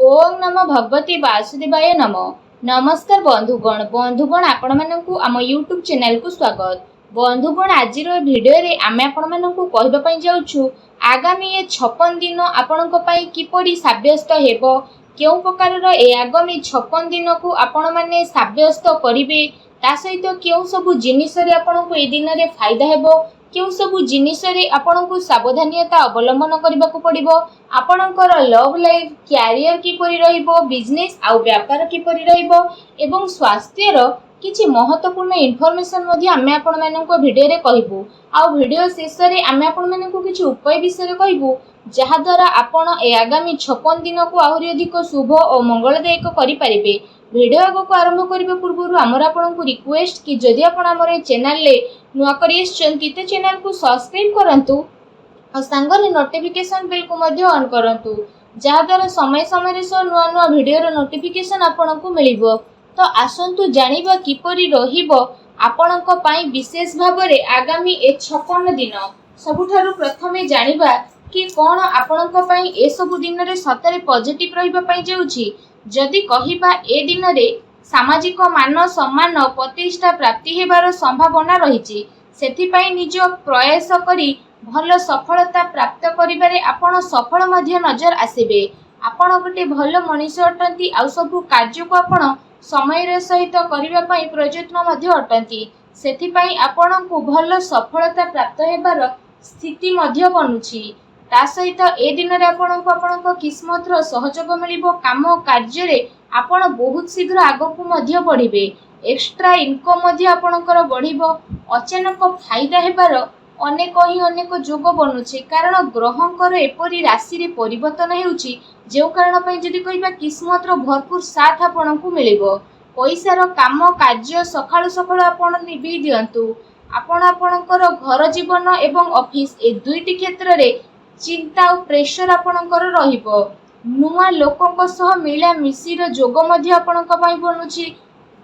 ओम नमो भगवती वासुदेवाय नमो। नमस्कार बंधुगण आपण मानकु आम यूट्यूब चैनल को स्वागत। बंधुगण आज भिडियो रे आमे आपण मानकु कहबा पई जाउछु आगामी 56 दिन आपणक पई किपरि साब्यस्त हेबो, केउ प्रकार रो ए आगामी 56 दिन को आपण माने साब्यस्त करिवे, ता सहित केउ सब जिनिस रे आपणक ए दिन रे फायदा हेबो, केउ सब जिनिस रे आपणक सावधानियता अवलंबन करबाकू पड़िबो, आपणकर लव लाइफ कैरियर किपरि रहिबो, बिजनेस आउ व्यापार किपरि रहिबो एवं स्वास्थ्य रो किछि महत्वपूर्ण इन्फॉर्मेशन मध्ये आमे आपण माननको भिडियो रे कहिबू। आउ भिडियो शेष रे आमे आपण माननको किछि उपाय विषय रे कहिबू जहा द्वारा आपण ए आगामी 56 दिन को आहुरी अधिक शुभ और मंगलदायक करि परिबे। भिडियो को आरंभ करबे पूर्व आमर आपनको रिक्वेस्ट कि जदि आपण हमर चैनल ले नुआ करि आछंती ते चैनल को सब्सक्राइब करंतु और सांगरे नोटिफिकेशन बेल को मध्य ऑन करंतु, जहा द्वारा समय समय रे सो नुआ नुआ भिडियो रो नोटिफिकेशन आपनको मिलिबो। तो आसंतु जानिबा किपरि रहिबो आपणक पई विशेष भाबरे आगामी 56 दिन। सबुठारु प्रथमे जानिबा कि कोन आपणक पई ए सब दिन रे सतरे पॉजिटिव रहिबा पई जाउछि। जदि कहिबा ए दिन रे सामाजिक मान सम्मान प्रतिष्ठा प्राप्ति हेबार संभावना रहिछि, सेथि पई निज प्रयास करी भल सफलता प्राप्त करिबारे आपण सफल मध्य नजर आसीबे। आपण गोटे भल मनीष अटंती आ सब कार्य को आपण समय सहित करिबा पई प्रयत्न मध्य अटंती, सेथि पई आपण को भल सफलता प्राप्त हेबार स्थिति मध्य बनुछि। ता सहित ए दिन रे आपण को आपण किस्मत रो सहयोग मिलिबो, काम कार्य रे आपण बहुत शीघ्र आगो को मध्य बढ़िबे, एक्स्ट्रा इनकम मध्य आपणकर बढ़िबो, अचानक फायदा हेबार अनेक जोग बनुछि कारण ग्रहंकर एपरी राशि रे परिवर्तन हेउछि, जेउ कारण पई जदि कहिबा किस्मत रो भरपूर साथ आपणकु मिलिबो। पैसार काम कार्य सखाळु सखाळु आपण निभि दियंतु। आपण आपणकर घर जीवन एवं ऑफिस ए दुईटी क्षेत्र रे चिंता और प्रेशर आपणकर रहिबो। नुआ लोकक सह मिला मिसिर जोग मध्य आपणक पई बनुछि,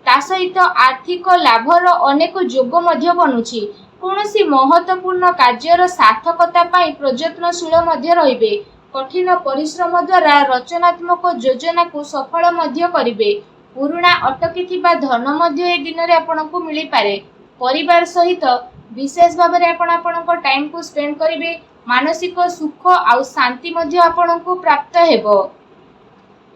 ता सहित आर्थिक लाभर अनेक जोग मध्य बनुछि। कौनसी महत्वपूर्ण कार्यर सार्थकता पाई प्रयत्नशील मध्य रहिबे, कठिन परिश्रम द्वारा रचनात्मक योजना को सफल मध्य करिवे। पुराणा अटकी थिबा धन मध्य ए दिन रे आपनको मिली पारे। परिवार सहित विशेष भाव में आपणक टाइम को स्पेंड करिवे, मानसिक सुख आ शांति मध्य आपनको प्राप्त हेबो।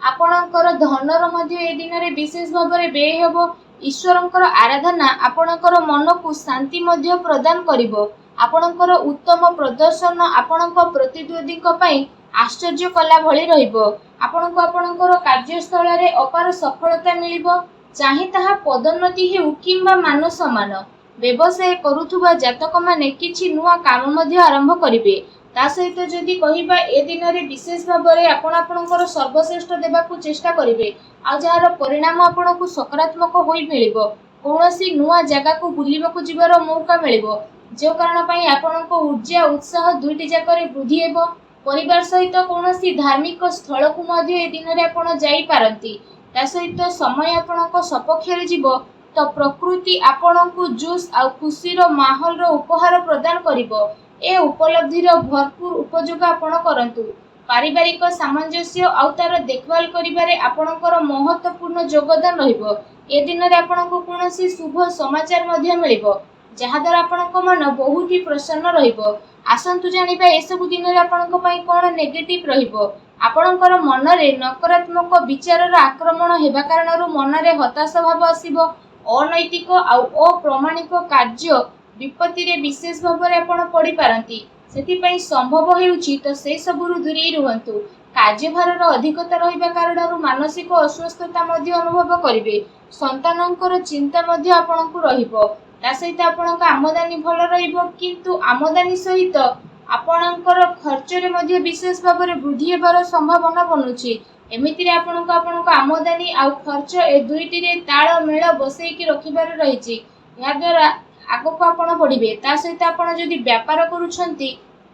आपणकर धनर मध्य ए दिन रे विशेष भाव में व्यय हेबो। ईश्वरंकर आराधना आपणकर मन को शांति मध्य प्रदान करिवो। आपणकर उत्तम प्रदर्शन आपणक प्रतिद्वंदीक पई आश्चर्य कला भली रहिबो। आपणको आपणकर कार्यस्थल रे अपार सफलता मिलिबो, चाहे ताहा पदोन्नति हेउ किंबा मान सम्मान। व्यवसाय करुथुबा जातक माने किछि नुआ काम मध्य आरंभ करिवे। ता सहित जदि कहिबा ए दिन रे विशेष भाव में आपणकर सर्वश्रेष्ठ देबाकू चेष्टा करिवे, आ जार परिणाम आपणकू सकारात्मक होई मिलिबो। कोनोसी नुआ जगह को बुलिबाकू जिबार मौका मिलिबो, जे कारण पई आपणको ऊर्जा उत्साह दुईटी जाकरे वृद्धि हेबो। परिवार सहित कोनोसी धार्मिक स्थल को मध्य ए दिन रे आपण जाई पारंती, ता सहित समय आपणको सपक्ष रे जीवो। तो प्रकृति आपणकू जोश आ खुशी रो माहौल रो उपहार प्रदान करिवो। ए उपलब्धि रो भरपूर उपयोग आपण करंतु। पारिवारिक सामंजस्य आउ तार देखभाल करिबारे आपणकर महत्वपूर्ण योगदान रहिबो। ए दिन रे आपणको कोनोसी शुभ समाचार मध्य मिलिबो, जहा द्वारा आपणक मन बहुत ही प्रसन्न रहिबो। आसंतु जानिबा ए सब दिन रे आपणक पई कोन नेगेटिव रहिबो। आपणकर मन रे नकारात्मक विचार रो आक्रमण हेबा कारणरो मन रे हताशा भाव आसीबो। अनैतिक आउ अप्रमाणिक कार्य विपत्ति रे विशेष भाव में आपण पड़ी पारंती, सेति पई संभव हेउछि तो से सबरु दूरी रुहंतु। कार्यभार रो अधिकता रहिबा कारणरो मानसिक अस्वस्थता मध्य अनुभव करिवे। संतानंकर चिंता मध्य आपणकु रहिबो। ता सहित आपणक आमदानी भल रहिबो, किंतु आमदानी सहित आपणकर खर्च रे मध्य विशेष भाव में वृद्धि हेबार संभावना बनुछि। एमिति रे आपणक आमदानी आ खर्च ए दुईटी रे ताळ मेळ बसैकी रखिबार रहिछि। या द्वारा आगो को आपण बढ़िबे। ता सहित आपण जदि व्यापार करूछंती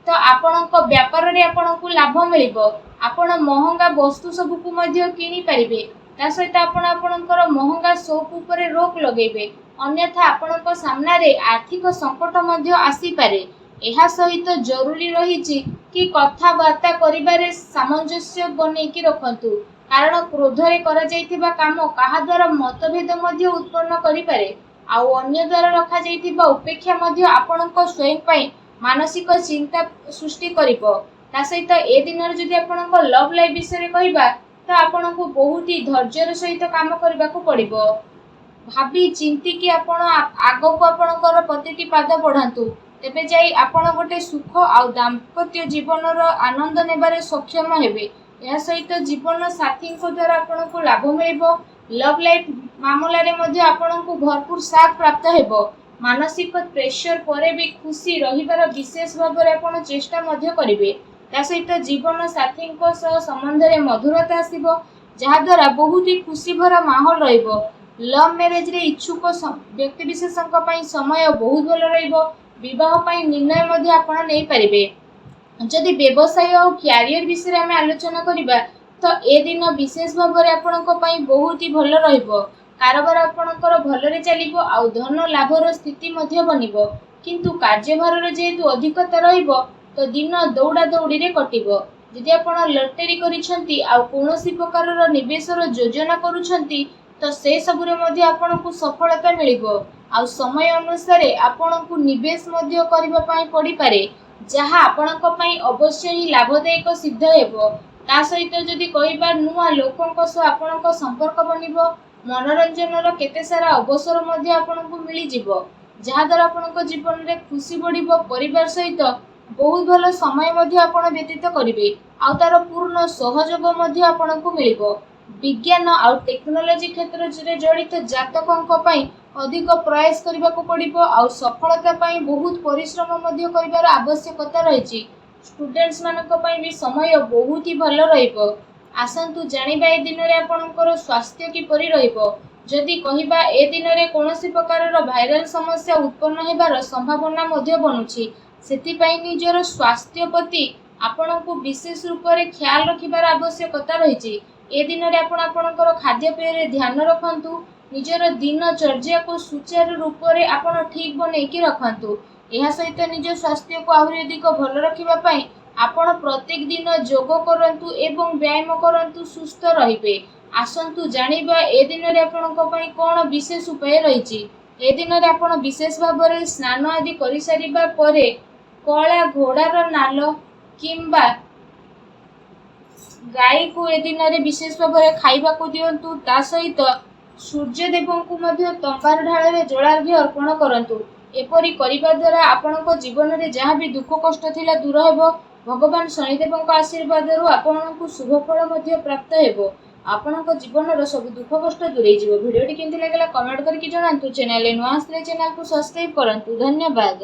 तो आपणक व्यापार रे आपणकु लाभ मिलिबो। आपण महंगा वस्तु सब को मध्य किनी परिबे। ता सहित आपण आपणकर महंगा शौक उपरे रोक लगेबे, अन्यथा आपणक सामना रे आर्थिक संकट मध्य आसी पारे। एहा सहित जरूरी रहिछि कि कथा वार्ता करिबारे सामंजस्य बनेकी रखंतु, କାରଣ କ୍ରୋଧରେ କରାଯାଇଥିବା କାମ କାହା ଦ୍ୱାରା ମତଭେଦ ମଧ୍ୟ ଉତ୍ପନ୍ନ କରିପାରେ। ଆଉ ଅନ୍ୟ ଦ୍ୱାରା ରଖାଯାଇଥିବା ଉପେକ୍ଷା ମଧ୍ୟ ଆପଣଙ୍କ ସ୍ୱୟଂ ପାଇଁ ମାନସିକ ଚିନ୍ତା ସୃଷ୍ଟି କରିବ। ତା ସହିତ ଏ ଦିନରେ ଯଦି ଆପଣଙ୍କ ଲଭ୍ ଲାଇଫ୍ ବିଷୟରେ କହିବା ତ ଆପଣଙ୍କୁ ବହୁତ ହି ଧୈର୍ଯ୍ୟର ସହିତ କାମ କରିବାକୁ ପଡ଼ିବ। ଭାବି ଚିନ୍ତିକି ଆପଣ ଆଗକୁ ଆପଣଙ୍କର ପ୍ରତିଟି ପାଦ ବଢ଼ାନ୍ତୁ, ତେବେ ଯାଇ ଆପଣ ଗୋଟେ ସୁଖ ଆଉ ଦାମ୍ପତ୍ୟ ଜୀବନର ଆନନ୍ଦ ନେବାରେ ସକ୍ଷମ ହେବେ। ଏହା ସହିତ ଜୀବନ ସାଥୀଙ୍କ ଦ୍ୱାରା ଆପଣଙ୍କୁ ଲାଭ ମିଳିବ। ଲଭ୍ ଲାଇଫ୍ ମାମଲାରେ ମଧ୍ୟ ଆପଣଙ୍କୁ ଭରପୁର ସାଥ ପ୍ରାପ୍ତ ହେବ। ମାନସିକ ପ୍ରେସର ପରେ ବି ଖୁସି ରହିବାର ବିଶେଷ ଭାବରେ ଆପଣ ଚେଷ୍ଟା ମଧ୍ୟ କରିବେ। ତା ସହିତ ଜୀବନ ସାଥୀଙ୍କ ସହ ସମ୍ବନ୍ଧରେ ମଧୁରତା ଆସିବ, ଯାହାଦ୍ୱାରା ବହୁତ ହି ଖୁସି ଭରା ମାହୋଲ ରହିବ। ଲଭ୍ ମ୍ୟାରେଜରେ ଇଚ୍ଛୁକ ବ୍ୟକ୍ତିବିଶେଷଙ୍କ ପାଇଁ ସମୟ ବହୁତ ଭଲ ରହିବ। ବିବାହ ପାଇଁ ନିର୍ଣ୍ଣୟ ମଧ୍ୟ ଆପଣ ନେଇପାରିବେ। ଯଦି ବ୍ୟବସାୟ ଆଉ କ୍ୟାରିୟର ବିଷୟରେ ଆମେ ଆଲୋଚନା କରିବା ତ ଏ ଦିନ ବିଶେଷ ଭାବରେ ଆପଣଙ୍କ ପାଇଁ ବହୁତ ହି ଭଲ ରହିବ। କାରବାର ଆପଣଙ୍କର ଭଲରେ ଚାଲିବ ଆଉ ଧନ ଲାଭର ସ୍ଥିତି ମଧ୍ୟ ବନିବ। କିନ୍ତୁ କାର୍ଯ୍ୟଭାରର ଯେହେତୁ ଅଧିକତା ରହିବ ତ ଦିନ ଦୌଡ଼ା ଦୌଡ଼ିରେ କଟିବ। ଯଦି ଆପଣ ଲଟେରୀ କରିଛନ୍ତି ଆଉ କୌଣସି ପ୍ରକାରର ନିବେଶର ଯୋଜନା କରୁଛନ୍ତି ତ ସେସବୁରେ ମଧ୍ୟ ଆପଣଙ୍କୁ ସଫଳତା ମିଳିବ। ଆଉ ସମୟ ଅନୁସାରେ ଆପଣଙ୍କୁ ନିବେଶ ମଧ୍ୟ କରିବା ପାଇଁ ପଡ଼ିପାରେ, ଯାହା ଆପଣଙ୍କ ପାଇଁ ଅବଶ୍ୟ ହିଁ ଲାଭଦାୟକ ସିଦ୍ଧ ହେବ। ତା ସହିତ ଯଦି କହିବା ନୂଆ ଲୋକଙ୍କ ସହ ଆପଣଙ୍କ ସମ୍ପର୍କ ବନିବ। ମନୋରଞ୍ଜନର କେତେ ସାରା ଅବସର ମଧ୍ୟ ଆପଣଙ୍କୁ ମିଳିଯିବ, ଯାହାଦ୍ୱାରା ଆପଣଙ୍କ ଜୀବନରେ ଖୁସି ବଢ଼ିବ। ପରିବାର ସହିତ ବହୁତ ଭଲ ସମୟ ମଧ୍ୟ ଆପଣ ବ୍ୟତୀତ କରିବେ ଆଉ ତାର ପୂର୍ଣ୍ଣ ସହଯୋଗ ମଧ୍ୟ ଆପଣଙ୍କୁ ମିଳିବ। ବିଜ୍ଞାନ ଆଉ ଟେକ୍ନୋଲୋଜି କ୍ଷେତ୍ରରେ ଜଡ଼ିତ ଜାତକଙ୍କ ପାଇଁ ଅଧିକ ପ୍ରୟାସ କରିବାକୁ ପଡ଼ିବ ଆଉ ସଫଳତା ପାଇଁ ବହୁତ ପରିଶ୍ରମ ମଧ୍ୟ କରିବାର ଆବଶ୍ୟକତା ରହିଛି। ଷ୍ଟୁଡେଣ୍ଟସ୍ ମାନଙ୍କ ପାଇଁ ବି ସମୟ ବହୁତ ହି ଭଲ ରହିବ। ଆସନ୍ତୁ ଜାଣିବା ଏ ଦିନରେ ଆପଣଙ୍କର ସ୍ୱାସ୍ଥ୍ୟ କିପରି ରହିବ। ଯଦି କହିବା ଏ ଦିନରେ କୌଣସି ପ୍ରକାରର ଭାଇରାଲ ସମସ୍ୟା ଉତ୍ପନ୍ନ ହେବାର ସମ୍ଭାବନା ମଧ୍ୟ ବନୁଛି। ସେଥିପାଇଁ ନିଜର ସ୍ୱାସ୍ଥ୍ୟ ପ୍ରତି ଆପଣଙ୍କୁ ବିଶେଷ ରୂପରେ ଖ୍ୟାଲ ରଖିବାର ଆବଶ୍ୟକତା ରହିଛି। ଏ ଦିନରେ ଆପଣ ଆପଣଙ୍କର ଖାଦ୍ୟପେୟରେ ଧ୍ୟାନ ରଖନ୍ତୁ। ନିଜର ଦିନଚର୍ଯ୍ୟାକୁ ସୁଚାରୁ ରୂପରେ ଆପଣ ଠିକ୍ ବନେଇକି ରଖନ୍ତୁ। ଏହା ସହିତ ନିଜ ସ୍ୱାସ୍ଥ୍ୟକୁ ଆହୁରି ଅଧିକ ଭଲ ରଖିବା ପାଇଁ ଆପଣ ପ୍ରତ୍ୟେକ ଦିନ ଯୋଗ କରନ୍ତୁ ଏବଂ ବ୍ୟାୟାମ କରନ୍ତୁ, ସୁସ୍ଥ ରହିବେ। ଆସନ୍ତୁ ଜାଣିବା ଏ ଦିନରେ ଆପଣଙ୍କ ପାଇଁ କ'ଣ ବିଶେଷ ଉପାୟ ରହିଛି। ଏ ଦିନରେ ଆପଣ ବିଶେଷ ଭାବରେ ସ୍ନାନ ଆଦି କରିସାରିବା ପରେ କଳା ଘୋଡ଼ାର ନାଲ କିମ୍ବା ଗାଈକୁ ଏ ଦିନରେ ବିଶେଷ ଭାବରେ ଖାଇବାକୁ ଦିଅନ୍ତୁ। ତା ସହିତ ସୂର୍ଯ୍ୟଦେବଙ୍କୁ ମଧ୍ୟ ତମ୍ବାର ଢାଳରେ ଜଳାର୍ଘ୍ୟ ଅର୍ପଣ କରନ୍ତୁ। ଏପରି କରିବା ଦ୍ୱାରା ଆପଣଙ୍କ ଜୀବନରେ ଯାହା ବି ଦୁଃଖ କଷ୍ଟ ଥିଲା ଦୂର ହେବ। ଭଗବାନ ଶନିଦେବଙ୍କ ଆଶୀର୍ବାଦରୁ ଆପଣଙ୍କୁ ଶୁଭଫଳ ମଧ୍ୟ ପ୍ରାପ୍ତ ହେବ। ଆପଣଙ୍କ ଜୀବନର ସବୁ ଦୁଃଖ କଷ୍ଟ ଦୂରେଇଯିବ। ଭିଡ଼ିଓଟି କେମିତି ଲାଗିଲା କମେଣ୍ଟ କରିକି ଜଣାନ୍ତୁ। ଚ୍ୟାନେଲରେ ନୂଆ ଆସିଲେ ଚ୍ୟାନେଲକୁ ସବସ୍କ୍ରାଇବ୍ କରନ୍ତୁ। ଧନ୍ୟବାଦ।